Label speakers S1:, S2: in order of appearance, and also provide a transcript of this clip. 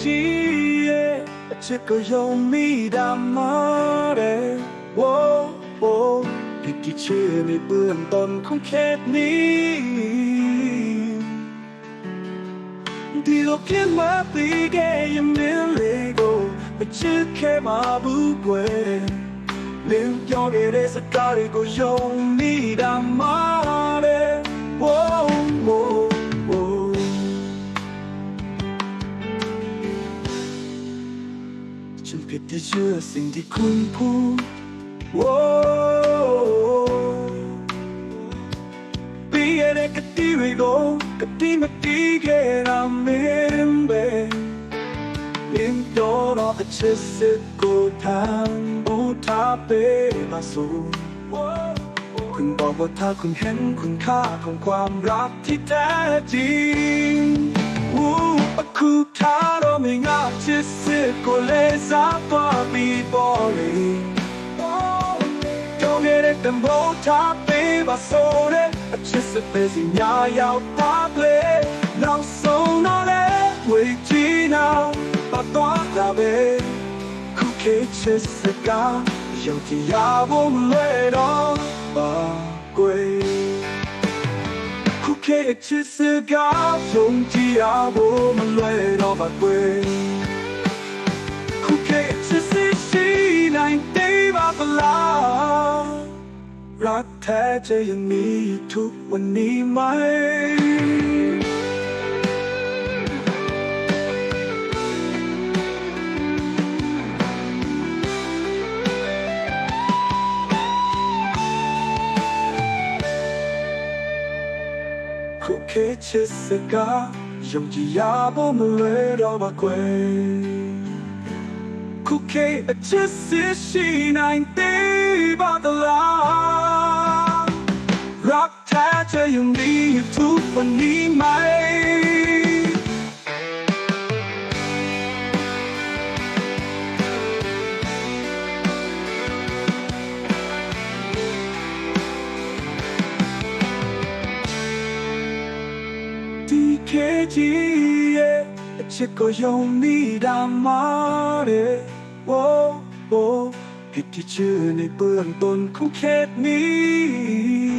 S1: จีจะก็ยังมีดำมาเร่โว้โว้ผิดที่ชื่อในเบื้องต้นของเคสนี้ที่เราเขียนมาปีแกยังเนื้อเลโก้ไม่ชื่อแค่มาบุกเวเลี้ยงย้อนเรสกาลิก็ยังมีดำมาเร่โว้โว้ฉันผิดที่เชื่อสิ่งที่คุณพูดโว้ปีอะไรก็ดีไม่โดนก็ดีไม่ดีแค่เราไม่เบื่อเลี้ยงโดนออกจากสิ่งกูทำบูทาเปมาสู่คุณบอกว่าถ้าคุณเห็นคุณค่าของความรักที่แท้จริงคู่ท้าเราไม่ง่ายที่สุดก็เลยสักว่ามีบอลีก็ไม่ได้แต่โบท้าเปมาสู่เนี่ยที่สุดเป็นสิ่งยาวท้าเปเราส่งนั่นแหละวิธีน่าปัดตัวเราเองคู่แค่ที่สุดก็ยังที่อยากบอกเลยน้องบ้ากุยคู่แค่ที่สุดก็ยังที่อยากบอกเลยน้องบ้ากุยคู่แค่ที่สุดที่ไหนได้บ้างล่ะรักแท้จะยังมีอยู่ทุกวันนี้ไหมคู่แค่ที่สุดก็ยังที่อยากบอกเลยน้องบ้ากุยคู่แค่ที่สุดที่ไหนได้บ้างล่ะรักแท้จะยังมีอยู่ทุกวันนี้ไหมที่เคจีจะก็ยังมีดราม่าเร่โว้โว้ผิดที่ชื่อในเบื้องต้นของเคสนี้